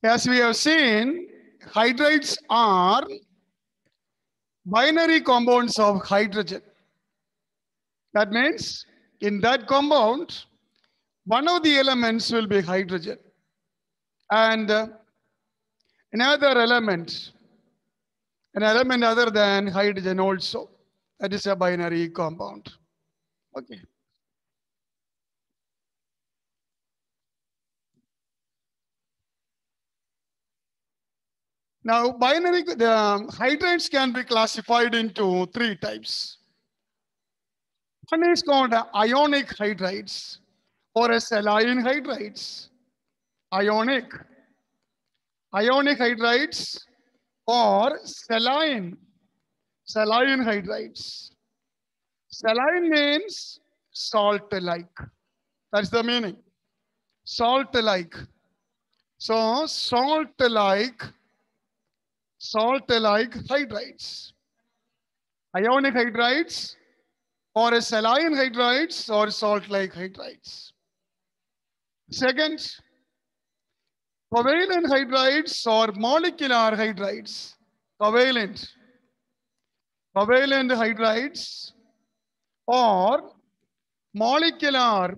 As we have seen, hydrides are binary compounds of hydrogen. That means in that compound, one of the elements will be hydrogen and another element, an element other than hydrogen also. That is a binary compound. Okay. Now, the hydrides can be classified into three types. One is called ionic hydrides or a saline hydrides. Ionic, ionic hydrides or saline hydrides. Saline means salt-like. That's the meaning. Salt-like. So salt-like hydrides. Ionic hydrides or a saline hydrides or salt-like hydrides. Second, covalent hydrides or molecular hydrides. Covalent hydrides or molecular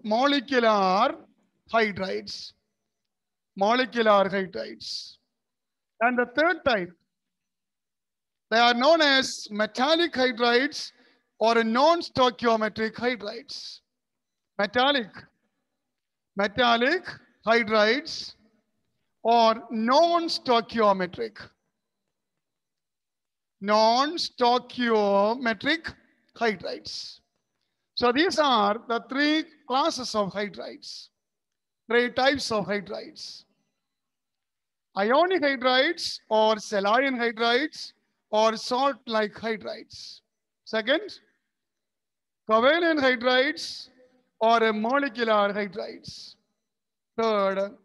hydrides. Molecular hydrides. And the third type, they are known as metallic hydrides or non-stoichiometric hydrides. Metallic hydrides or non-stoichiometric hydrides. So these are the three classes of hydrides, three types of hydrides. Ionic hydrides or saline hydrides or salt-like hydrides. Second, covalent hydrides or molecular hydrides. Third,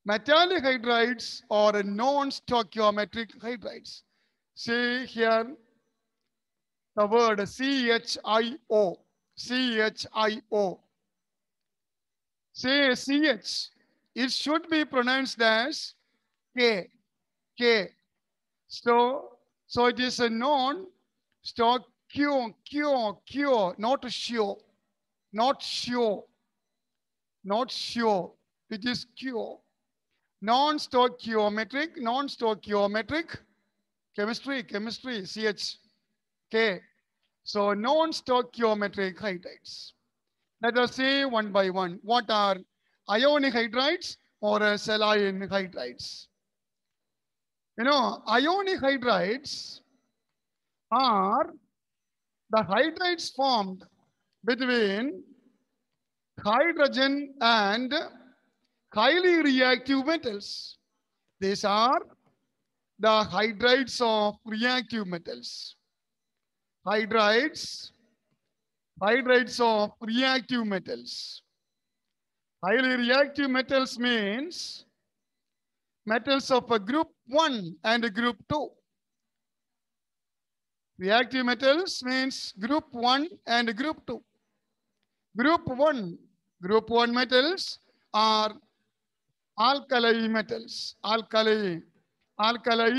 metallic hydrides or non-stoichiometric hydrides. See here the word CHIO. CHIO. Say CH. It should be pronounced as K. K. So it is a non-stoichio, not sure. Not sure. Not sure. It is Q. Non-stoichiometric, chemistry, CH, K. So non-stoichiometric hydrides. Let us see one by one. What are ionic hydrides or saline hydrides? You know, ionic hydrides are the hydrides formed between hydrogen and highly reactive metals. These are the hydrides of reactive metals. Hydrides of reactive metals. Highly reactive metals means metals of a group 1 and a group 2. Reactive metals means group 1 and group 2. Group 1 metals are alkali metals. Alkali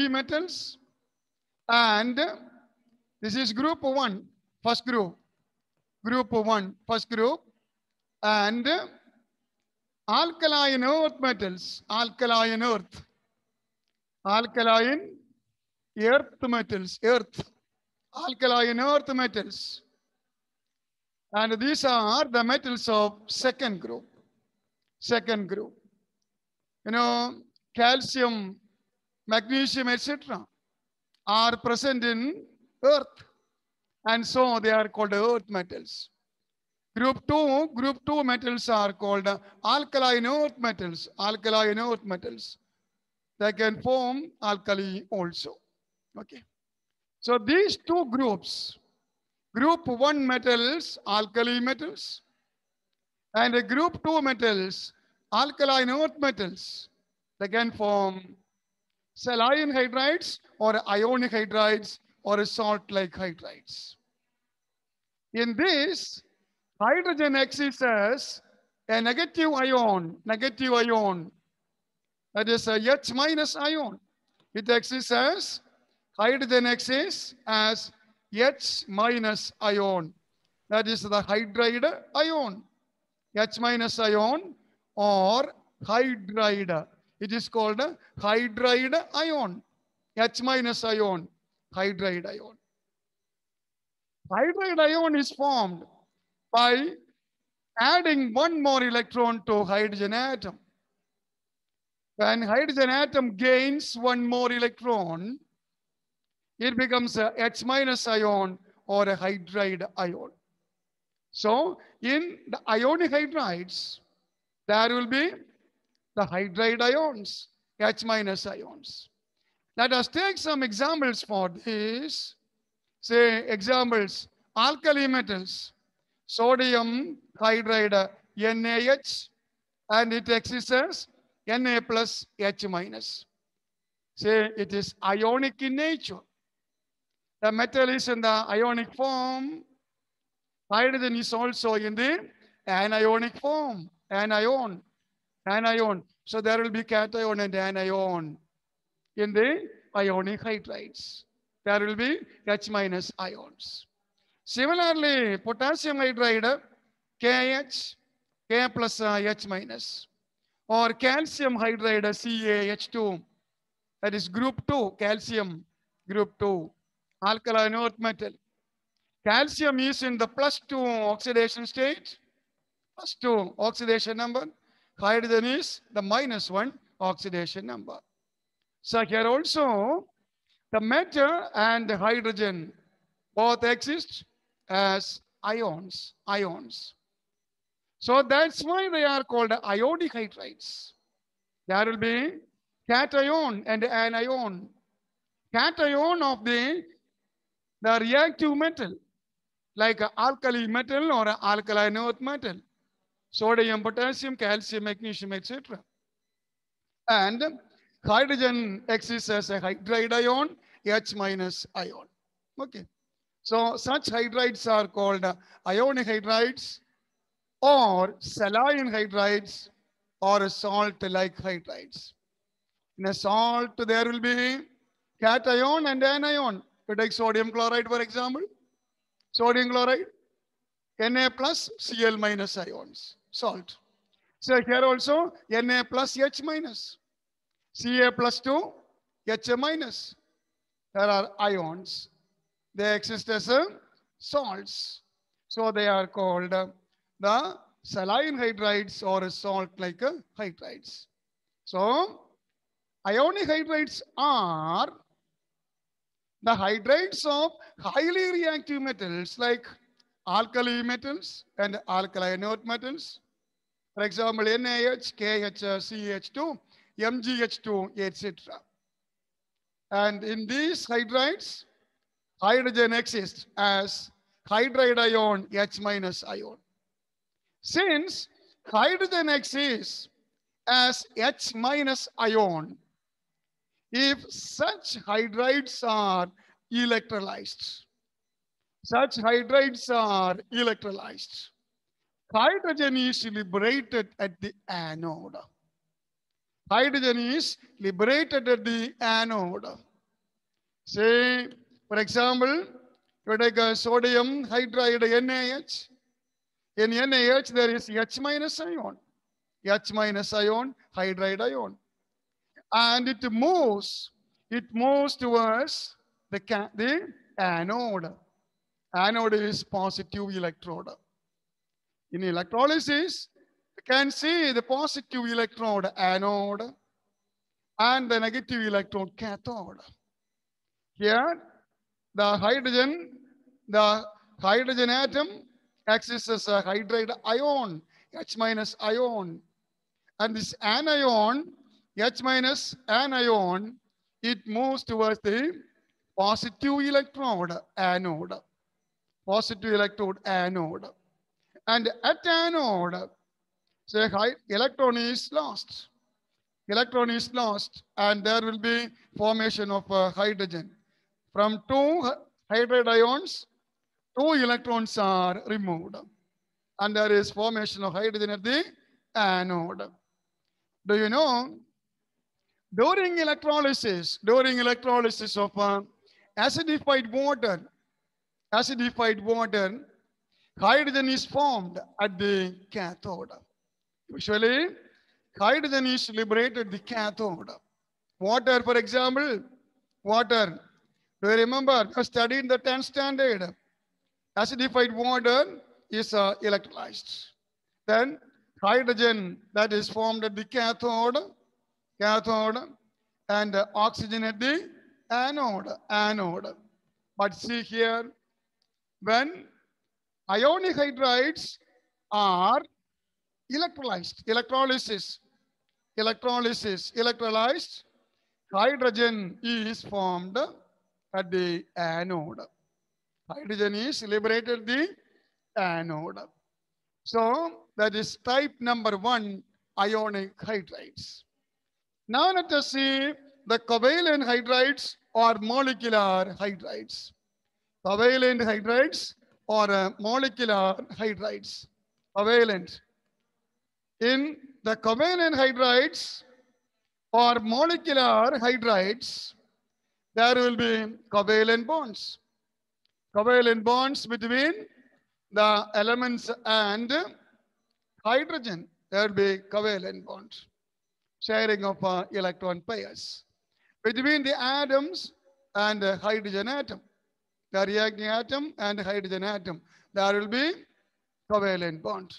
metals. And this is group 1, first group. Group 1, first group. And alkaline earth metals. Alkaline earth metals. Alkaline earth metals. And these are the metals of second group. Second group. You know, calcium, magnesium, etc. are present in earth. And so they are called earth metals. Group 2 metals are called alkaline earth metals. Alkaline earth metals. They can form alkali also. Okay. So these two groups, group 1 metals, alkali metals, and group 2 metals, alkaline earth metals, they can form saline hydrides or ionic hydrides or salt-like hydrides. In this, hydrogen exists as a negative ion, That is a H minus ion. It exists as hydrogen exists as H minus ion. That is the hydride ion. H minus ion or hydride. It is called a hydride ion. H minus ion, hydride ion. Hydride ion is formed by adding one more electron to hydrogen atom. When hydrogen atom gains one more electron, it becomes a H minus ion or a hydride ion. So in the ionic hydrides, there will be the hydride ions, H minus ions. Let us take some examples for this. Say examples, alkali metals, sodium hydride NaH, and it exists as Na plus H minus. Say it is ionic in nature. The metal is in the ionic form. Hydrogen is also in the anionic form. Anion. So there will be cation and anion in the ionic hydrides. There will be H minus ions. Similarly, potassium hydride, KH, K plus H minus. Or calcium hydride, CaH2. That is group 2, calcium, group 2, alkaline earth metal. Calcium is in the +2 oxidation state, +2 oxidation number. Hydrogen is the -1 oxidation number. So here also, the matter and the hydrogen both exist as ions. So that's why they are called ionic hydrides. There will be cation and anion. Cation of the reactive metal, like alkali metal or alkaline earth metal, sodium, potassium, calcium, magnesium, etc. And hydrogen exists as a hydride ion, H minus ion. Okay. So such hydrides are called ionic hydrides or saline hydrides or salt-like hydrides. In a salt, there will be cation and anion. You take sodium chloride, for example. Sodium chloride, Na plus Cl minus ions, salt. So here also Na plus H minus, Ca plus 2, H minus. There are ions. They exist as salts. So they are called the saline hydrides or salt-like hydrides. So ionic hydrides are the hydrides of highly reactive metals like alkali metals and alkaline earth metals. For example, NaH, KH, CH2, MgH2, etc. And in these hydrides, hydrogen exists as hydride ion, H minus ion. Since hydrogen exists as H minus ion, if such hydrides are electrolyzed, hydrogen is liberated at the anode. Hydrogen is liberated at the anode. Say, for example, you take a sodium hydride NaH. In NaH, there is H minus ion. H minus ion, hydride ion. And it moves towards the anode. Anode is positive electrode. In electrolysis, you can see the positive electrode anode and the negative electrode cathode. Here, the hydrogen atom exists as a hydride ion, H minus ion. And this anion, H minus anion, it moves towards the positive electrode anode. Positive electrode anode. And at anode, say electron is lost. Electron is lost, and there will be formation of hydrogen. From 2 hydride ions, 2 electrons are removed, and there is formation of hydrogen at the anode. Do you know During electrolysis of acidified water, acidified water, hydrogen is formed at the cathode. Usually, hydrogen is liberated at the cathode. Water, for example, water. Do you remember? You studied the 10th standard. Acidified water is electrolyzed. Then hydrogen that is formed at the cathode, and oxygen at the anode. But see here, when ionic hydrides are electrolyzed, hydrogen is formed at the anode. Hydrogen is liberated at the anode. So that is type number 1, ionic hydrides. Now let us see the covalent hydrides or molecular hydrides. Covalent hydrides or molecular hydrides. Covalent. In the covalent hydrides or molecular hydrides, there will be covalent bonds. Covalent bonds between the elements and hydrogen. There will be covalent bonds. Sharing of electron pairs. Between the atoms and the hydrogen atom. The reacting atom and the hydrogen atom. There will be covalent bond.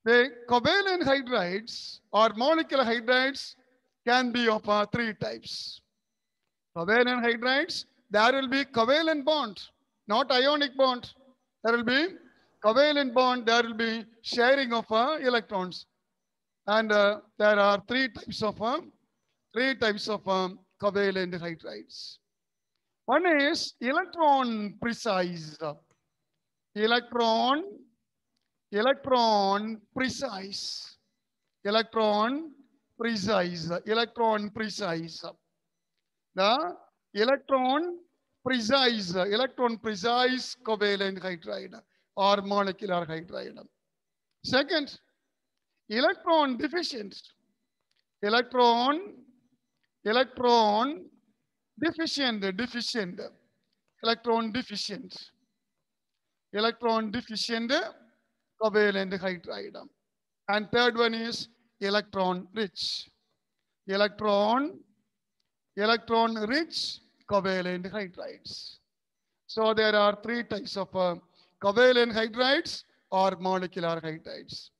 The covalent hydrides or molecular hydrides can be of 3 types. Covalent hydrides, there will be covalent bond, not ionic bond. There will be covalent bond, there will be sharing of electrons. And there are 3 types of covalent hydrides. One is electron precise. Electron precise. The electron precise covalent hydride or molecular hydride. Second, electron deficient. Electron deficient covalent hydride. And third one is electron rich covalent hydrides. So there are 3 types of covalent hydrides or molecular hydrides.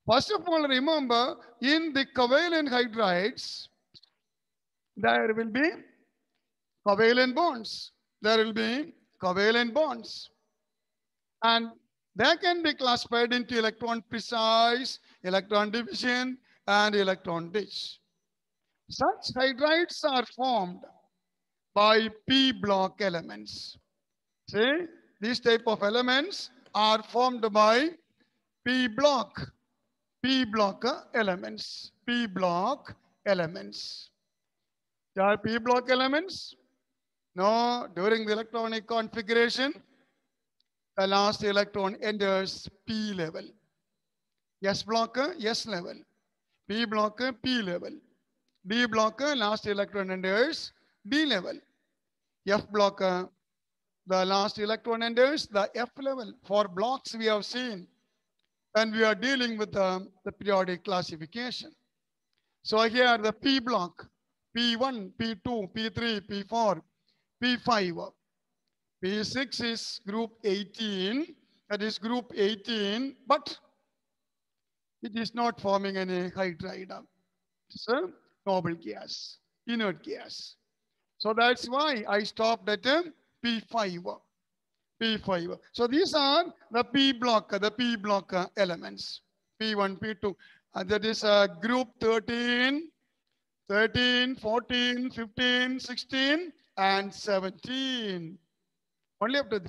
First of all, remember, in the covalent hydrides, there will be covalent bonds. And they can be classified into electron precise, electron deficient, and electron rich. Such hydrides are formed by p block elements. See, these type of elements are formed by p block elements. There are p block elements. No, during the electronic configuration, the last electron enters p level. S blocker, S level. P blocker, P level. D blocker, last electron enters D level. F blocker, the last electron enters the F level. For blocks we have seen, and we are dealing with the periodic classification. So here the P block, P1, P2, P3, P4, P5. P6 is group 18, that is group 18, but it is not forming any hydride. It's a noble gas, inert gas. So that's why I stopped at P5. So these are the P block elements. P1, P2. That is group 13, 14, 15, 16, and 17. Only up to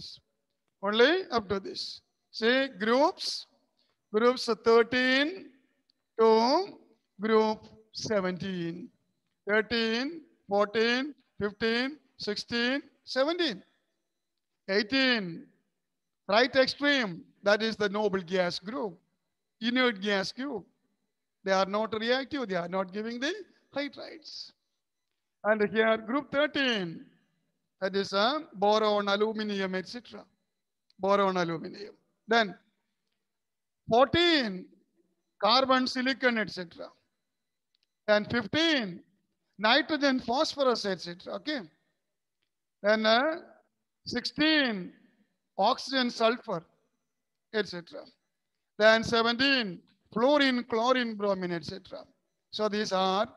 this. See, groups 13 to group 17. 13, 14, 15, 16, 17. 18, right extreme, that is the noble gas group, inert gas group. They are not reactive, they are not giving the hydrides. And here group 13, that is boron, aluminum, etc. Boron, aluminum. Then 14, carbon, silicon, etc. And 15, nitrogen, phosphorus, etc. Okay. Then 16, oxygen, sulfur, etc. Then 17, fluorine, chlorine, bromine, etc. So these are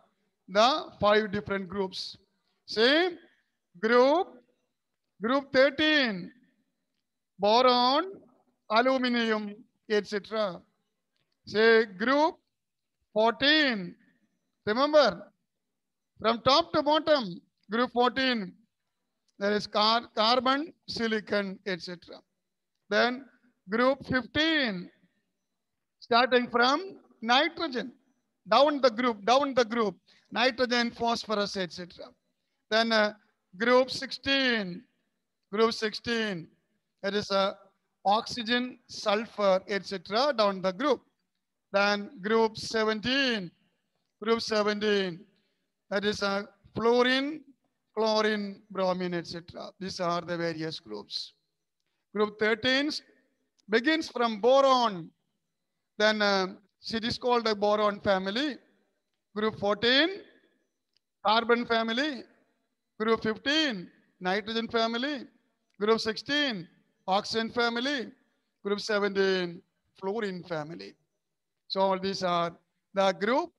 the 5 different groups. Same group 13, boron, aluminum, etc. Say group 14. Remember, from top to bottom, group 14, there is carbon, silicon, etc. Then group 15, starting from nitrogen, down the group, nitrogen, phosphorus, etc. Then group 16, that is oxygen, sulfur, etc. down the group. Then group 17, that is fluorine, chlorine, bromine, etc. These are the various groups. Group 13 begins from boron. Then it is called a boron family. Group 14, carbon family. Group 15, nitrogen family. Group 16, oxygen family. Group 17, fluorine family. So all these are the group,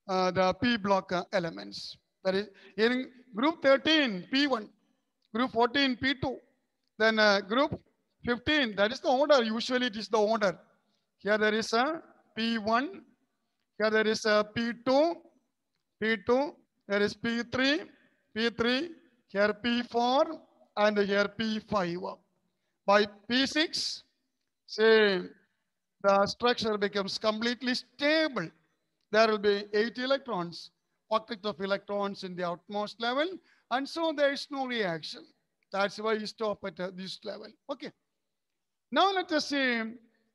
the P block elements. That is in group 13, P1, group 14, P2. Then group 15, that is the order. Usually it is the order. Here there is a P1. Here there is a P2. There is P3. Here P4 and here P5. By P6, say the structure becomes completely stable. There will be 8 electrons, octet of electrons in the outmost level, and so there is no reaction. That's why you stop at this level. Okay. Now let us see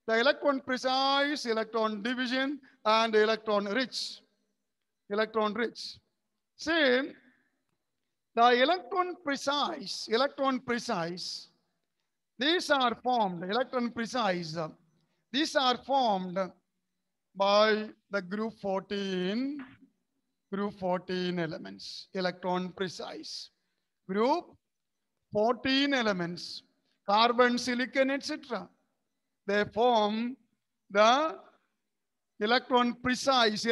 the electron precise, electron division, and electron rich. See, the electron precise, these are formed, these are formed by the group 14 elements, electron precise. Group 14 elements, carbon, silicon, etc. They form the electron precise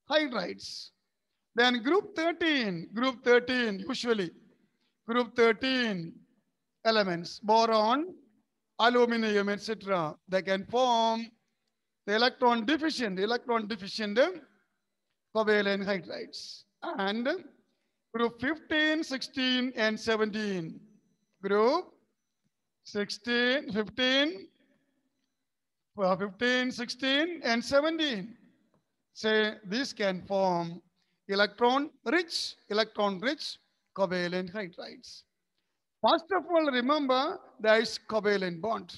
hydrides. Then group 13 usually, group 13 elements, boron, aluminum, etc. They can form the electron deficient covalent hydrides. And group 15, 16, and 17. Group 16, 15, 16, and 17. Say this can form electron rich covalent hydrides. First of all, remember there is covalent bond.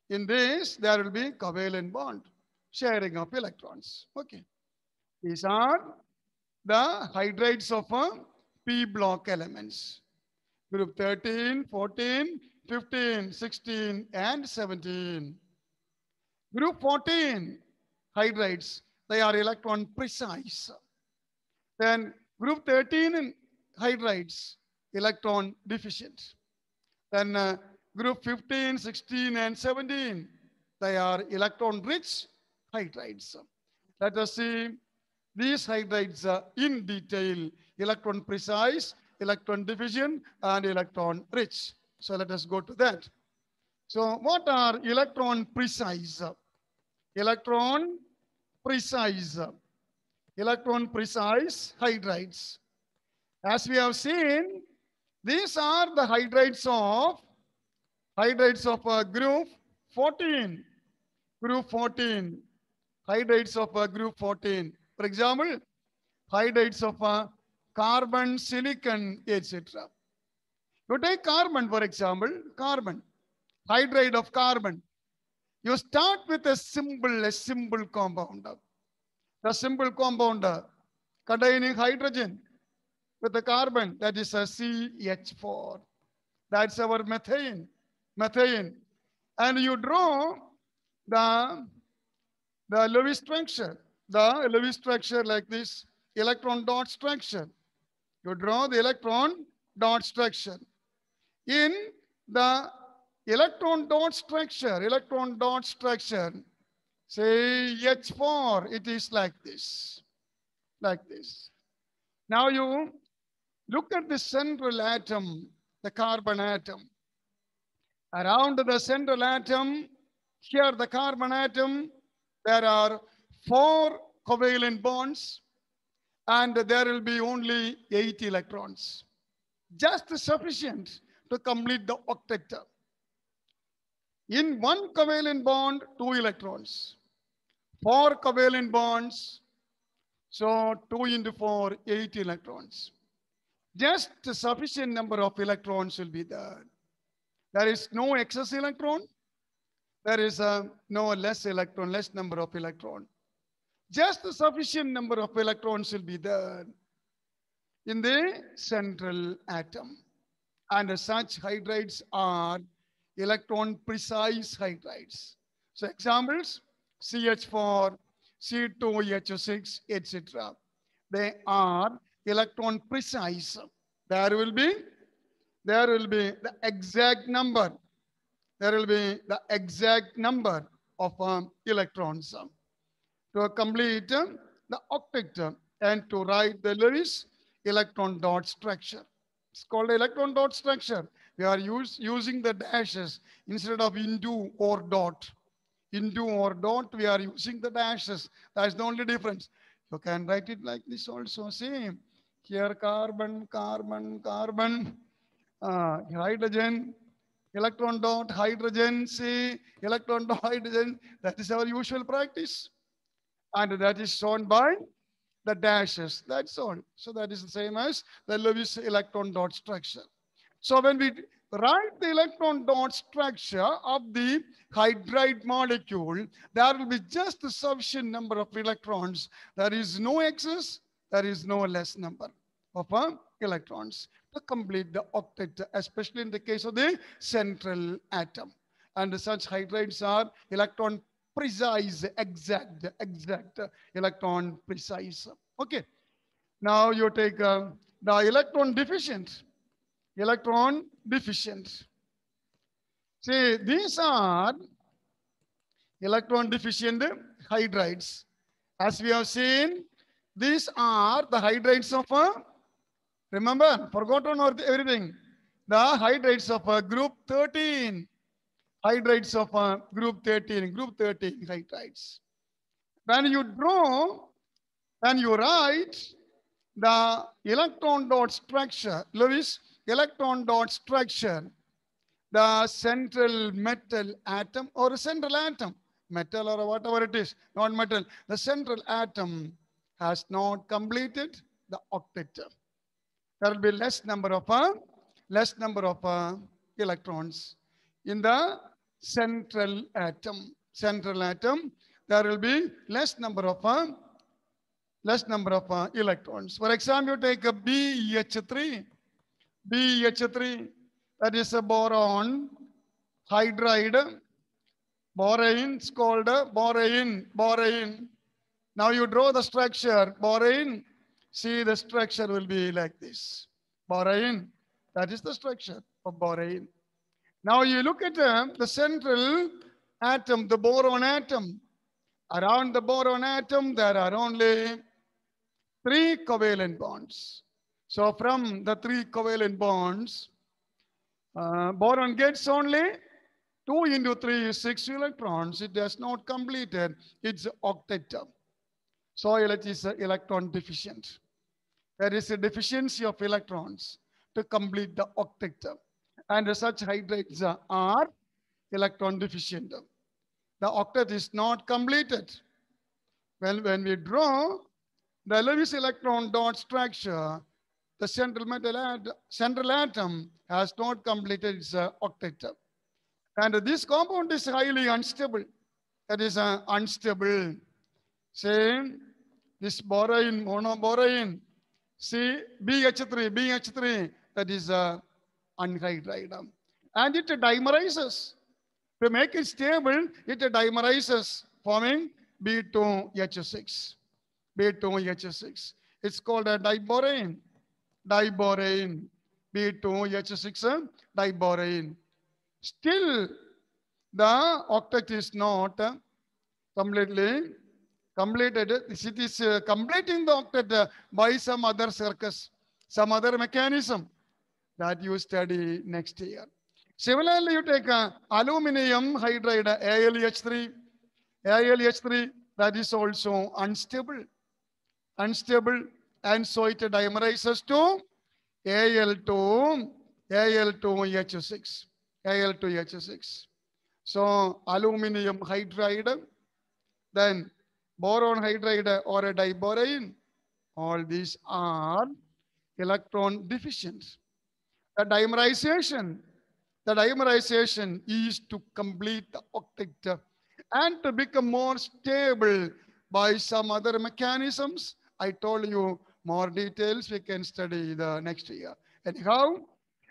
In this, there will be covalent bond, sharing of electrons. Okay. These are the hydrides of P block elements. Group 13, 14, 15, 16, and 17. Group 14 hydrides, they are electron precise. Then group 13 hydrides, electron deficient. Then group 15, 16, and 17, they are electron rich hydrides. Let us see these hydrides in detail: electron precise, electron deficient, and electron rich. So let us go to that. So what are electron precise? Electron precise hydrides. As we have seen, these are the hydrides of group 14. Hydrides of group 14. For example, hydrides of carbon, silicon, etc. You take carbon, for example, hydride of carbon. You start with a simple compound. The simple compound containing hydrogen with the carbon, that is a CH4. That's our methane. Methane. And you draw the, the Lewis structure. The Lewis structure like this, electron dot structure. You draw the electron dot structure. In the electron dot structure, say H4, it is like this, like this. Now you look at the central atom, the carbon atom. Around the central atom, here the carbon atom, there are 4 covalent bonds and there will be only 8 electrons. Just sufficient to complete the octet. In 1 covalent bond, 2 electrons. 4 covalent bonds, so 2 into 4, 8 electrons. Just a sufficient number of electrons will be there. There is no excess electron. There is no less number of electron. Just a sufficient number of electrons will be there in the central atom. And such hydrides are electron precise hydrides. So examples, CH4, C2H6, etc. They are electron precise. There will be the exact number. There will be the exact number of electrons to complete the octet and to write the Lewis electron dot structure. It's called electron dot structure. We are using the dashes instead of into or dot. Into or dot, we are using the dashes. That's the only difference. You can write it like this also. See, here carbon, carbon, carbon, hydrogen, electron dot, hydrogen, see, electron dot, hydrogen. That is our usual practice. And that is shown by the dashes. That's all. So that is the same as the Lewis electron dot structure. So when we write the electron dot structure of the hydride molecule, there will be just a sufficient number of electrons. There is no excess, there is no less number of electrons to complete the octet, especially in the case of the central atom. And such hydrides are electron precise, exact electron precise. Okay. Now you take the electron deficient. Electron deficient. See, these are electron deficient hydrides. As we have seen, these are the hydrides of remember, forgotten or everything. The hydrides of group 13. Hydrides of group 13 hydrides. When you draw, when you write the electron dot structure, Lewis electron dot structure, the central metal atom or central atom, metal or whatever it is, not metal, the central atom has not completed the octet. There will be less number of electrons in the central atom. Central atom, there will be less number of electrons. For example, you take a BH3. BH3, that is a boron hydride. Borane is called borane. Now you draw the structure, borane. See, the structure will be like this. Borane, that is the structure of borane. Now you look at the central atom, the boron atom. Around the boron atom, there are only 3 covalent bonds. So from the 3 covalent bonds, boron gets only 2 into 3 is 6 electrons. It has not completed its octet. So it is electron deficient. There is a deficiency of electrons to complete the octet. And such hydrides are electron deficient. The octet is not completed. When we draw the Lewis electron dot structure, the central atom has not completed its octet. And this compound is highly unstable. That is unstable. Say, This borane, monoborane. See, BH3, that is anhydride. And it dimerizes. To make it stable, it dimerizes, forming B2H6. B2H6. It's called a diborane. Diborane. B2H6 diborane. Still, the octet is not completely completed. It is completing the octet by some other circus, some other mechanism that you study next year. Similarly, you take aluminum hydride, AlH3, AlH3, that is also unstable, and so it dimerizes to Al2, Al2H6, Al2H6. So aluminum hydride, then boron hydride or a diborane, all these are electron deficient. The dimerization is to complete the octet and to become more stable by some other mechanisms. I told you more details we can study the next year. Anyhow,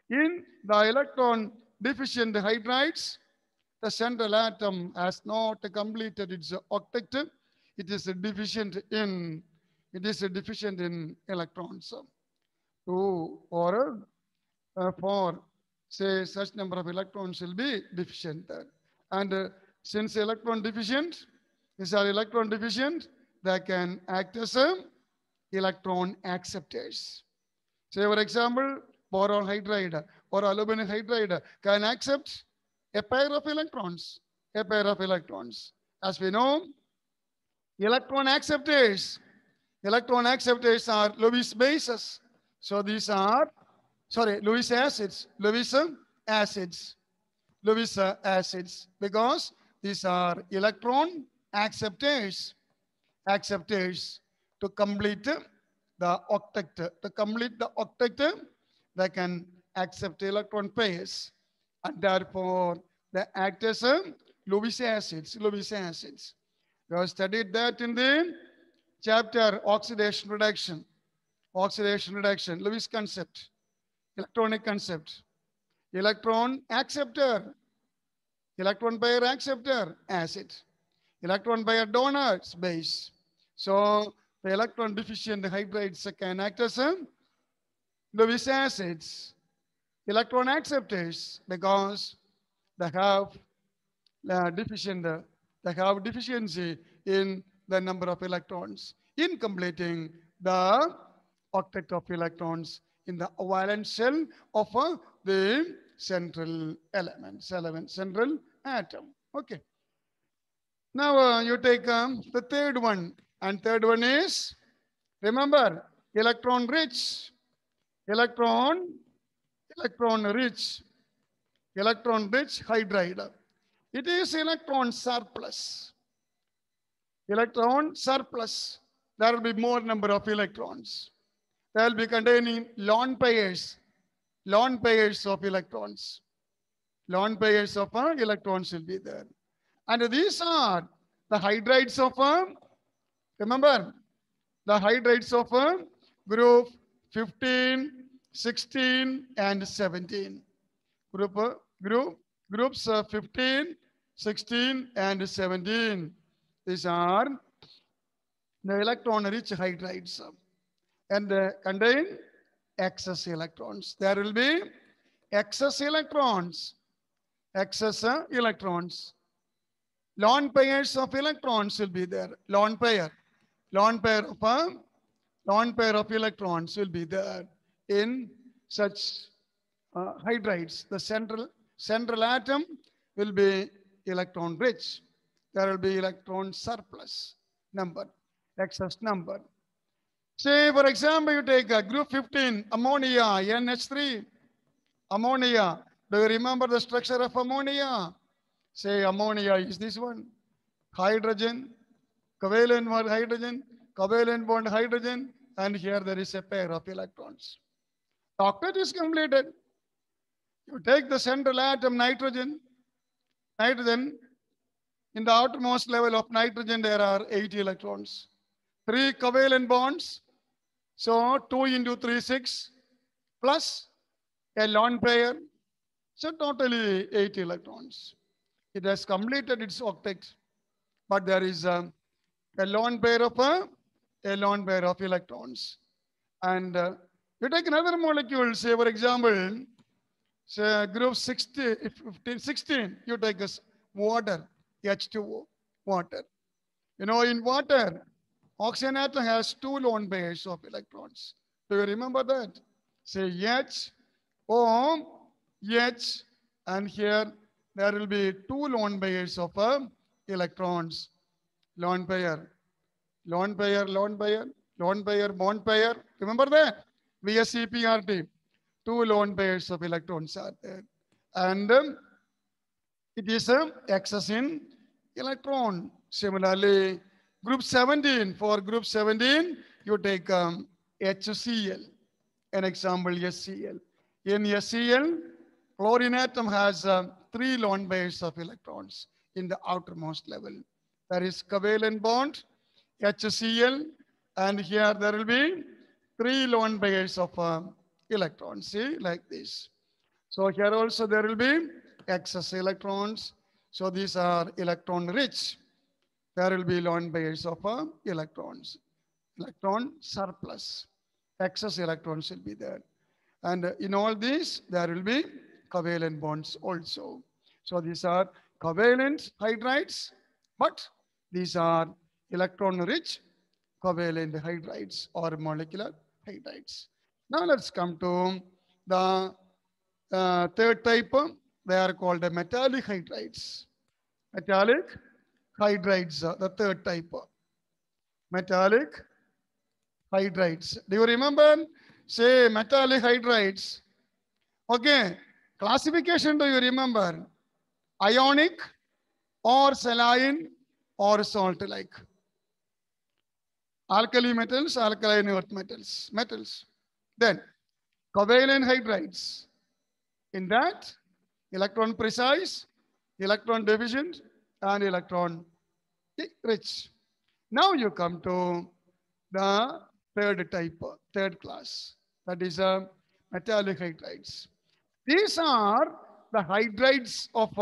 in the electron deficient hydrides, the central atom has not completed its octet. It is deficient in electrons. 2 or 4, say such number of electrons will be deficient there. And since electron deficient, these are electron deficient, they can act as electron acceptors. Say for example, boron hydride or aluminum hydride can accept a pair of electrons, As we know, electron acceptors are Lewis bases. So these are, Lewis acids, because these are electron acceptors, to complete the octet. To complete the octet, they can accept electron pairs, and therefore they act as Lewis acids. We have studied that in the chapter oxidation reduction. Lewis concept, electronic concept, electron acceptor, electron pair acceptor, acid, electron pair donor, base. So the electron deficient hydrides can act as Lewis acids, electron acceptors, because they have deficiency in the number of electrons in completing the octet of electrons in the valence shell of the central central atom. Okay. Now you take the third one, and third one is, remember, electron rich hydride. It is electron surplus. There will be more number of electrons. They will be containing lone pairs of electrons. Electrons will be there. And these are the hydrides of, remember, the hydrides of group 15, 16, and 17. Groups 15, 16, and 17. These are the electron-rich hydrides, and they contain excess electrons. There will be excess electrons. Lone pairs of electrons will be there. Lone pair of electrons will be there in such hydrides. The central atom will be electron rich. There will be electron surplus number, excess number. Say, for example, you take group 15, ammonia, NH3. Ammonia. Do you remember the structure of ammonia? Say ammonia is this one. Hydrogen, covalent bond hydrogen, and here there is a pair of electrons. The octet is completed. You take the central atom, nitrogen. In the outermost level of nitrogen, there are 8 electrons. 3 covalent bonds. So 2 into 3, 6 plus a lone pair. So totally 8 electrons. It has completed its octet, but there is a lone pair of electrons. And you take another molecule, say for example, say group 16, 15, 16, you take this water, H2O, water. You know, in water, oxygen atom has 2 lone pairs of electrons. Do you remember that? Say H, O, H, and here there will be 2 lone pairs of electrons. Lone pair, lone pair, lone pair, lone pair, bond pair. Remember that? VSEPRT. 2 lone pairs of electrons are there. And it is excess in electron. Similarly, group 17, for group 17, you take HCl, an example HCl. In HCl, chlorine atom has 3 lone pairs of electrons in the outermost level. That is covalent bond, HCl, and here there will be 3 lone pairs of electrons, see, like this. So here also there will be excess electrons. So these are electron rich. There will be lone pairs of electrons. Electron surplus. Excess electrons will be there. And in all these, there will be covalent bonds also. So these are covalent hydrides, but these are electron rich covalent hydrides or molecular hydrides. Now let's come to the third type. They are called the metallic hydrides. Metallic hydrides, the third type. Metallic hydrides. Do you remember? Say metallic hydrides. Okay. Classification, do you remember? Ionic or saline or salt-like. Alkali metals, alkaline earth metals. Then covalent hydrides. In that, electron precise, electron deficient, and electron rich. Now you come to the third type, third class. That is metallic hydrides. These are the hydrides of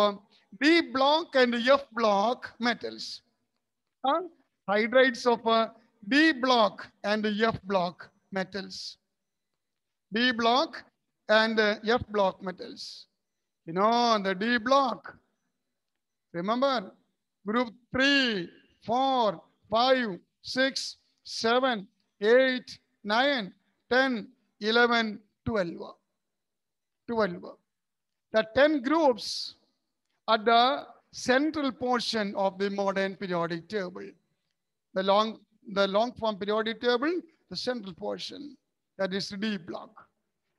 D block and F block metals. Hydrides of D block and F block metals. D block and F block metals. You know, the D block, remember, group 3, 4, 5, 6, 7, 8, 9, 10, 11, 12. 12. The 10 groups at the central portion of the modern periodic table. The long form periodic table, the central portion, that is D block.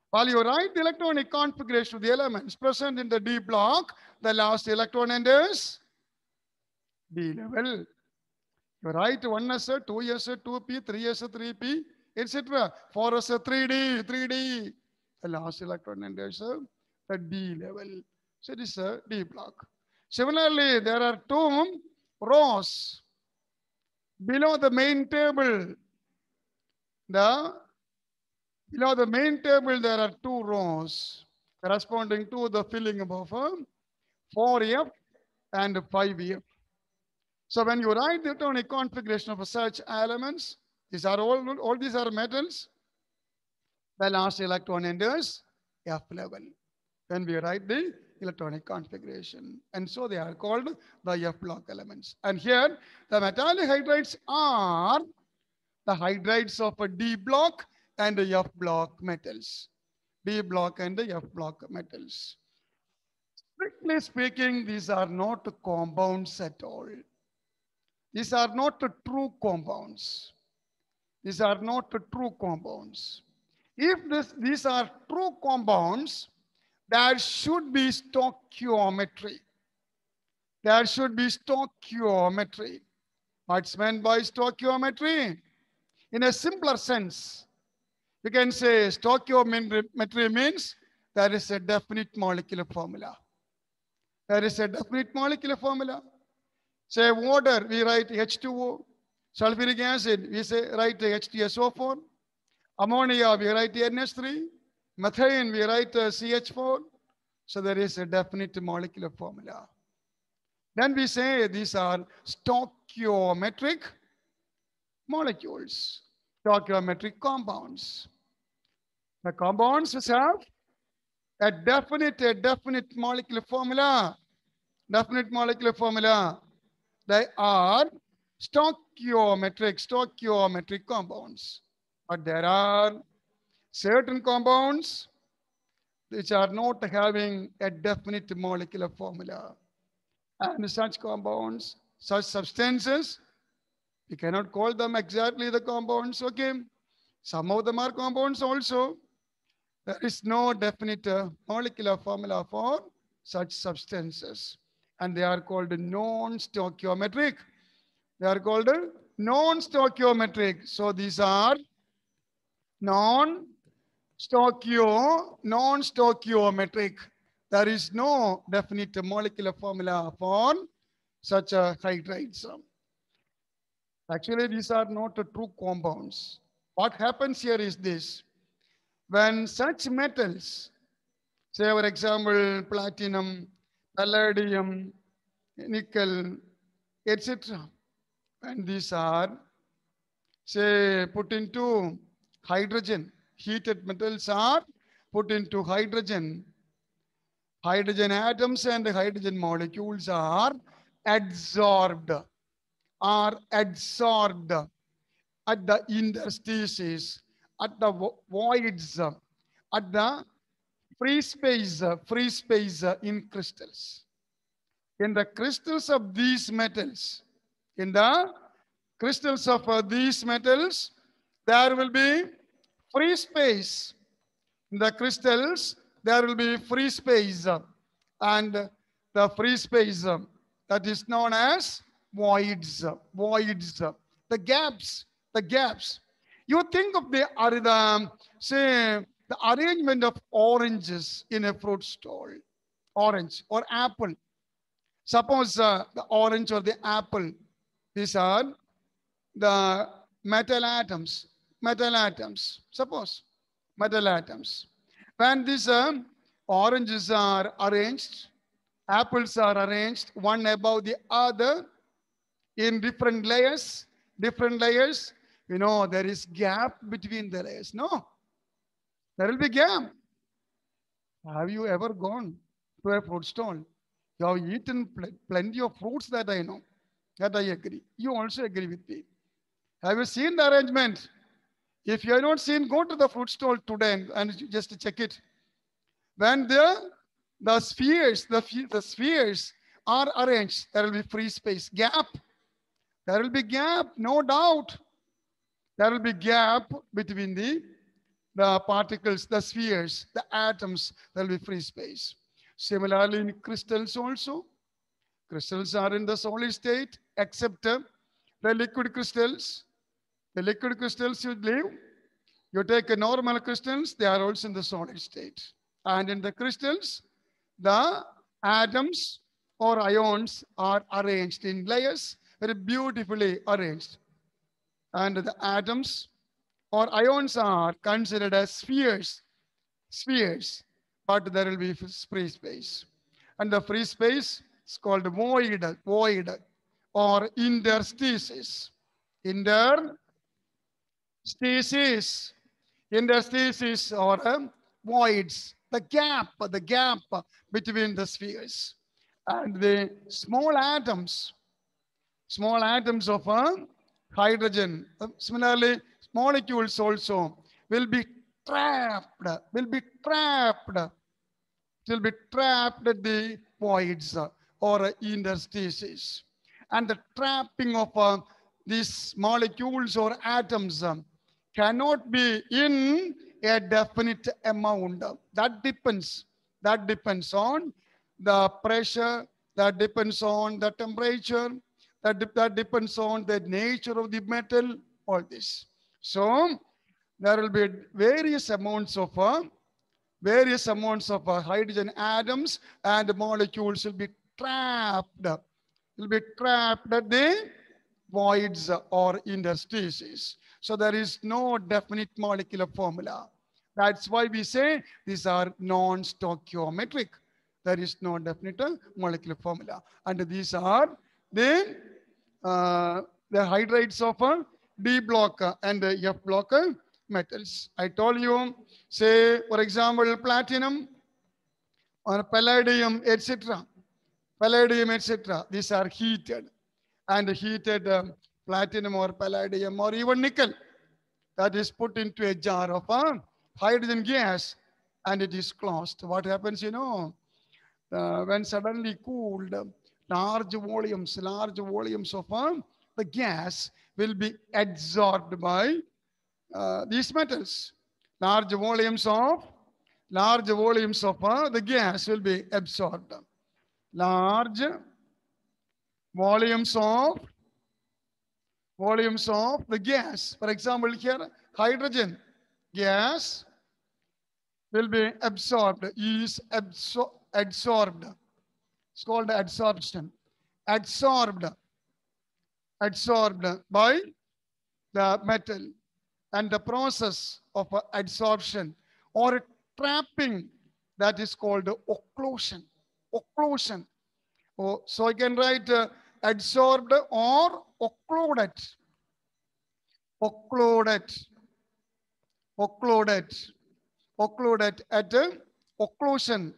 While you write the electronic configuration of the elements present in the D block, the last electron enters D level. You write 1s, 2s, 2p, 3s, 3p, etc. 4s, 3d, 3d. The last electron enters the D level. So this is a D block. Similarly, there are 2 rows below the main table. Below the main table, there are 2 rows corresponding to the filling above 4F and 5F. So when you write the electronic configuration of such elements, these are all these are metals. The last electron enters F level. When we write the electronic configuration. And so they are called the F block elements. And here the metallic hydrides are the hydrides of a D block and the F block metals. D block and the F block metals. Strictly speaking, these are not compounds at all. These are not true compounds. These are not true compounds. If these are true compounds, there should be stoichiometry. There should be stoichiometry. What's meant by stoichiometry? In a simpler sense, you can say stoichiometry means there is a definite molecular formula. There is a definite molecular formula. Say water, we write H2O. Sulfuric acid, we say write H2SO4. Ammonia, we write NH3. Methane, we write CH4. So there is a definite molecular formula. Then we say these are stoichiometric molecules, stoichiometric compounds. The compounds which have a definite molecular formula. Definite molecular formula. They are stoichiometric compounds. But there are certain compounds which are not having a definite molecular formula. And such compounds, such substances, we cannot call them exactly the compounds. Okay. Some of them are compounds also. There is no definite molecular formula for such substances. And they are called non-stoichiometric. They are called non-stoichiometric. So these are non-stoichiometric. There is no definite molecular formula for such hydrides. Actually, these are not true compounds. What happens here is this. When such metals, say for example, platinum, palladium, nickel, etc., when these are, say, put into hydrogen, heated metals are put into hydrogen. Hydrogen atoms and hydrogen molecules are adsorbed, at the interstices, at the voids, at the free space in crystals. In the crystals of these metals, in the crystals of these metals, there will be free space. In the crystals, there will be free space. And the free space that is known as voids. The gaps. You think of say, the arrangement of oranges in a fruit stall, orange or apple. Suppose the orange or the apple, these are the metal atoms. Suppose metal atoms. When these oranges are arranged, apples are arranged one above the other in different layers, you know, there is gap between the layers. No, there will be gap. Have you ever gone to a fruit stall? You have eaten plenty of fruits, that I know. That I agree. You also agree with me. Have you seen the arrangement? If you have not seen, go to the fruit stall today and just check it. When the spheres are arranged, there will be free space, gap. There will be gap, no doubt. There will be gap between the particles, the spheres, the atoms. There will be free space. Similarly, in crystals also. Crystals are in the solid state, except the liquid crystals. The liquid crystals you leave. You take a normal crystals, they are also in the solid state. And in the crystals, the atoms or ions are arranged in layers, very beautifully arranged. And the atoms or ions are considered as spheres, but there will be free space. And the free space is called void or interstices. Interstices or voids, the gap between the spheres. And the small atoms of hydrogen, similarly, molecules also will be trapped at the voids or interstices. And the trapping of these molecules or atoms cannot be in a definite amount. That depends on the pressure, that depends on the temperature, that depends on the nature of the metal, all this. So there will be various amounts of hydrogen atoms and molecules will be trapped at voids or interstices. So there is no definite molecular formula. That's why we say these are non-stoichiometric. There is no definite molecular formula. And these are the, uh, the hydrides of a D block and F block metals. I told you, say, for example, platinum or palladium, etc. Palladium, etc. These are heated and heated platinum or palladium or even nickel that is put into a jar of hydrogen gas and it is closed. What happens, when suddenly cooled, large volumes of the gas will be absorbed by these metals. Large volumes of the gas will be absorbed. Large volumes of the gas. For example, here hydrogen gas will be absorbed, absorbed. It's called adsorption. Absorbed, absorbed by the metal. And the process of adsorption or trapping, that is called occlusion. Occlusion. Oh, so I can write adsorbed or occluded. Occluded. Occluded. Occluded at occlusion.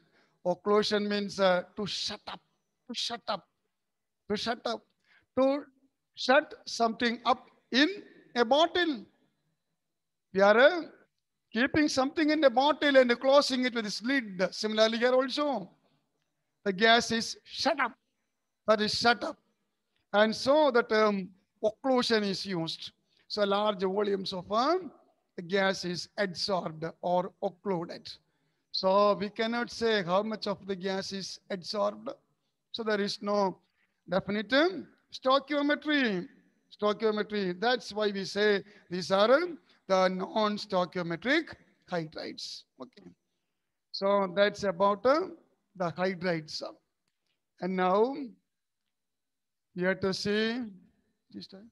Occlusion means to shut up. To shut up. To shut up. To shut something up in a bottle. We are keeping something in a bottle and closing it with its lid. Similarly, here also, the gas is shut up. That is shut up. And so the term occlusion is used. So large volumes of the gas is adsorbed or occluded. So we cannot say how much of the gas is adsorbed. So there is no definite stoichiometry. Stoichiometry. That's why we say these are the non-stoichiometric hydrides. Okay. So that's about the hydrides. And now you have to see this time,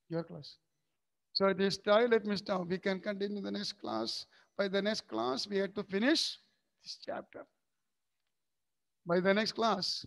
your class. So this time, let me stop. We can continue the next class. By the next class, we have to finish this chapter. By the next class.